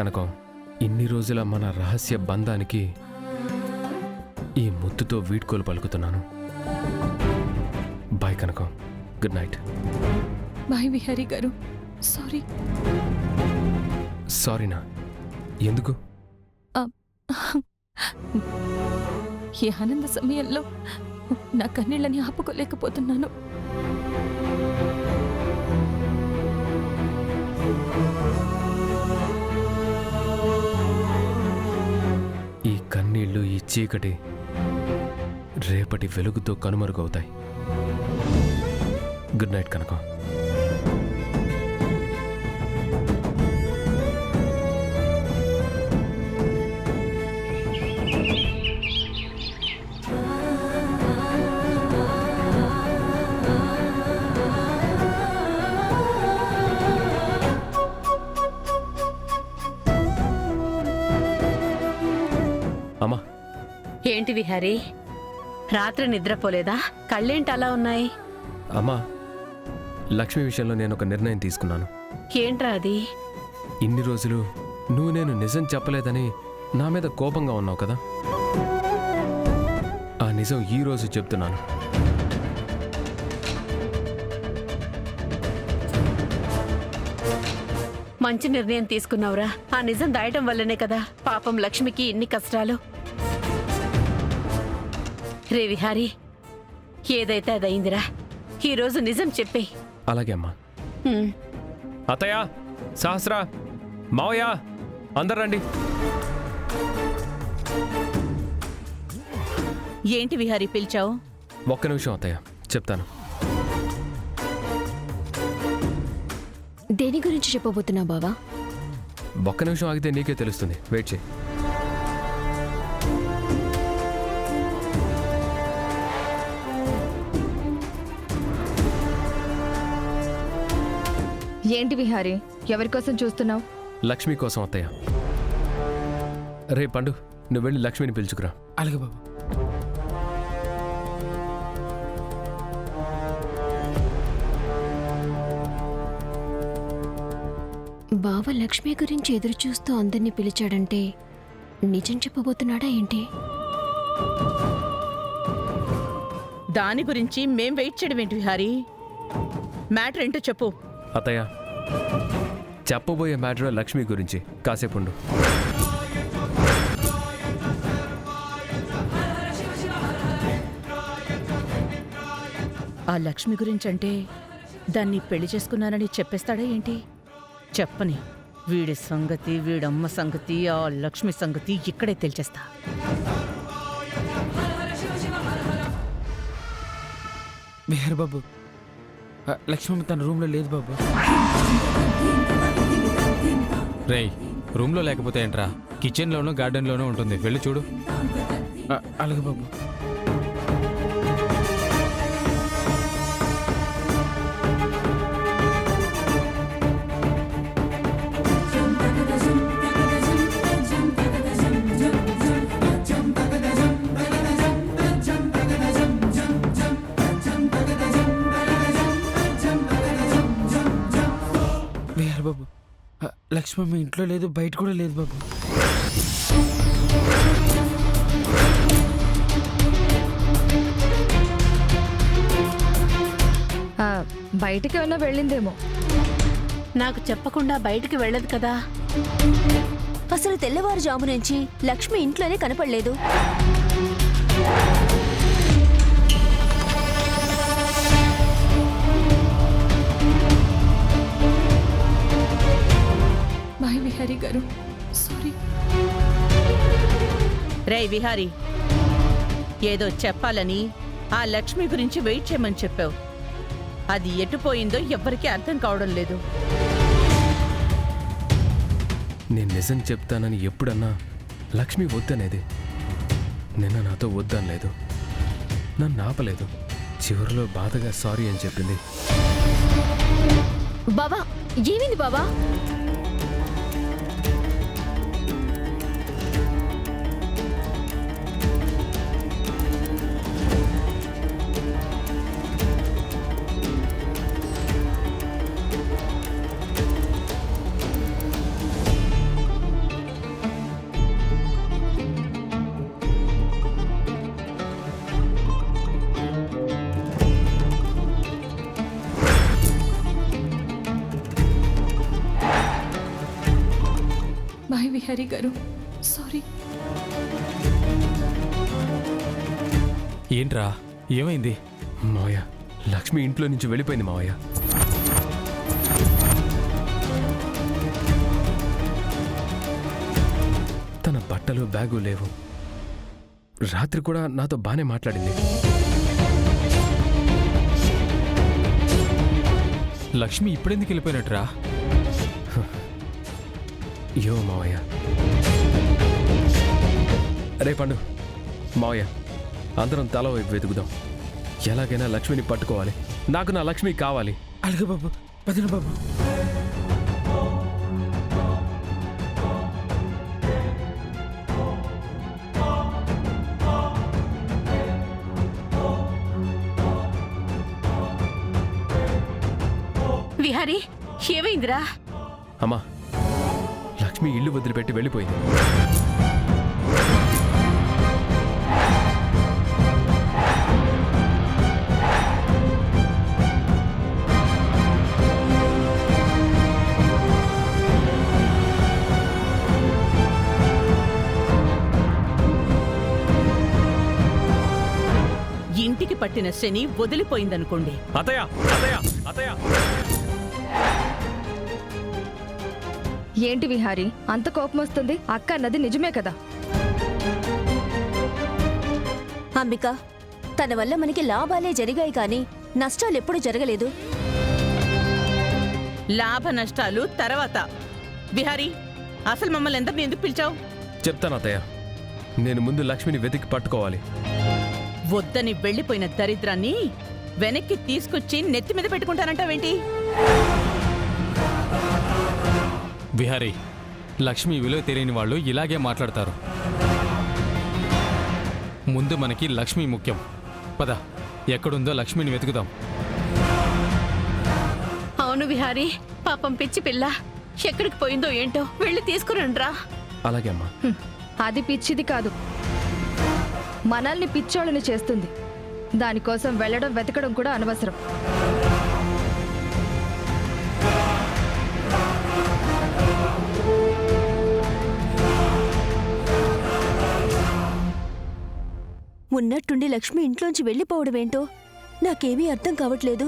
కనకం, ఇన్ని రోజుల మన రహస్య బంధానికి ఈ ముద్దుతో వీడ్కోలు పలుకుతున్నాను. బాయ్ కనకం, గుడ్ నైట్. బాయ్ విహారీ గారు. సారీ. సారీనా? ఎందుకు? ఈ ఆనంద సమయంలో నా కన్నీళ్ళని ఆపుకోలేకపోతున్నాను. ఈ కన్నీళ్లు, ఈ చీకటి రేపటి వెలుగుతో కనుమరుగవుతాయి. గుడ్ నైట్ కనకం. అమ్మా. ఏంటి విహారీ, రాత్రి నిద్రపోలేదా? కళ్ళేంటి అలా ఉన్నాయి? అమ్మా, లక్ష్మి విషయంలో నేను ఒక నిర్ణయం తీసుకున్నాను. ఏంట్రా అది? ఇన్ని రోజులు నువ్వు నేను నిజం చెప్పలేదని నా మీద కోపంగా ఉన్నావు కదా, ఆ నిజం ఈ రోజు చెప్తున్నాను. మంచి నిర్ణయం తీసుకున్నావురా. ఆ నిజం దాయటం వల్లనే కదా పాపం లక్ష్మికి ఇన్ని కష్టాలు. రే విహారీ, ఏదైతే అదయిందిరా. ఈరోజు నిజం చెప్పే. అలాగే అమ్మా. అత్తయ్య, సహస్ర, మావయ్య, అందరు రండి. ఏంటి విహారీ పిలిచావు? ఒక్క నిమిషం అత్తయ్య, చెప్తాను. దేని గురించి చెప్పబోతున్నావు బావా? ఒక్క నిమిషం ఆగితే నీకే తెలుస్తుంది. వెయిట్ చేయి. ఏంటి విహారీ, ఎవరి కోసం చూస్తున్నావు? లక్ష్మి కోసం అత్తయ్య. రే పండు, నువ్వు వెళ్ళి లక్ష్మిని పిలుచుకురా. అలాగే బాబు. బావ లక్ష్మి గురించి ఎదురు చూస్తూ అందరినీ పిలిచాడంటే నిజం చెప్పబోతున్నాడా ఏంటి? దాని గురించి మేం వెయిట్ చేయడం ఏంటి విహారీ? మ్యాటర్ ఏంటో చెప్పు. అత్తయ్య, చెప్పబోయే మ్యాటర్ లక్ష్మి గురించి. కాసేపు ఉండు. ఆ లక్ష్మి గురించి అంటే దాన్ని పెళ్లి చేసుకున్నానని చెప్పేస్తాడా ఏంటి? చెప్పని. వీడి సంగతి, వీడమ్మ సంగతి, ఆ లక్ష్మి సంగతి ఇక్కడే తెలిచేస్తా. విహారీ బాబు, లక్ష్మమ్మ తన రూమ్లో లేదు బాబు. రేయ్, రూమ్లో లేకపోతే ఏంట్రా? కిచెన్లోనూ గార్డెన్లోనూ ఉంటుంది, వెళ్ళి చూడు. అలాగే బాబు. విహారీ బాబు, లక్ష్మమ్మ ఇంట్లో లేదు, బయట కూడా లేదు బాబు. బయటికి ఏమైనా వెళ్ళిందేమో. నాకు చెప్పకుండా బయటికి వెళ్ళదు కదా. అసలు తెల్లవారుజాము నుంచి లక్ష్మి ఇంట్లోనే కనపడలేదు. బాయ్ విహారీ గారు. సారీ. రేయ్ విహారీ, ఏదో చెప్పాలని ఆ లక్ష్మి గురించి వెయిట్ చేయమని చెప్పావు. అది ఎటుపోయిందో ఎవ్వరికీ అర్థం కావడం లేదు. నేను నిజం చెప్తానని ఎప్పుడన్నా లక్ష్మి వద్దనేది. నిన్న నాతో వద్దనలేదు, నన్ను ఆపలేదు. చివరిలో బాధగా సారీ అని చెప్పింది. బావా, ఏమైంది బావా? బాయ్ విహారీ గారు. సారీ. ఏంట్రా ఏమైంది? మావయ్య, లక్ష్మి ఇంట్లో నుంచి వెళ్ళిపోయింది మావయ్య. తన బట్టలు బ్యాగు లేవు. రాత్రి కూడా నాతో బానే మాట్లాడింది. లక్ష్మి ఇప్పుడెందుకు వెళ్ళిపోయినట్రా? యో మావయ్య. రే పండు, మావయ్య అందరం తల వైపు వెతుకుదాం. ఎలాగైనా లక్ష్మిని పట్టుకోవాలి. నాకు నా లక్ష్మి కావాలి. అలాగే బాబు, పదిన బాబు. విహారీ, ఏమైందిరా? అమ్మా, లక్ష్మి ఇల్లు వదిలిపెట్టి వెళ్ళిపోయింది. ఇంటికి పట్టిన శని వదిలిపోయిందనుకోండి. అతయ్య, అతయ్య, అతయ్య. ఏంటి విహారీ అంత కోపం వస్తుంది? అక్క అన్నది నిజమే కదా. అంబిక, తన వల్ల మనకి లాభాలే జరిగాయి కానీ నష్టాలెప్పుడు జరగలేదు. లాభ నష్టాలు తర్వాత. విహారీ, అసలు మమ్మల్ని ఎందరిని ఎందుకు పిలిచావు? చెప్తాను అతయ్య. నేను ముందు లక్ష్మిని వెతికి పట్టుకోవాలి. వద్దని వెళ్ళిపోయిన దరిద్రాన్ని వెనక్కి తీసుకొచ్చి నెత్తి మీద పెట్టుకుంటానంటావేంటి? విహారీ, లక్ష్మి విలువ తెలియని వాళ్ళు ఇలాగే మాట్లాడతారు. ముందు మనకి లక్ష్మి ముఖ్యం. పద, ఎక్కడుందో లక్ష్మిని వెతుకుదాం. అవును విహారీ, పాపం పిచ్చి పిల్ల ఎక్కడికి పోయిందో ఏంటో, వెళ్ళి తీసుకురండ్రా. అలాగే అమ్మా. అది పిచ్చిది కాదు, మనల్ని పిచ్చోళ్ళని చేస్తుంది. దానికోసం వెళ్ళడం వెతకడం కూడా అనవసరం. ఉన్నట్టుండి లక్ష్మి ఇంట్లోంచి వెళ్ళిపోవడమేంటో నాకేమీ అర్థం కావట్లేదు.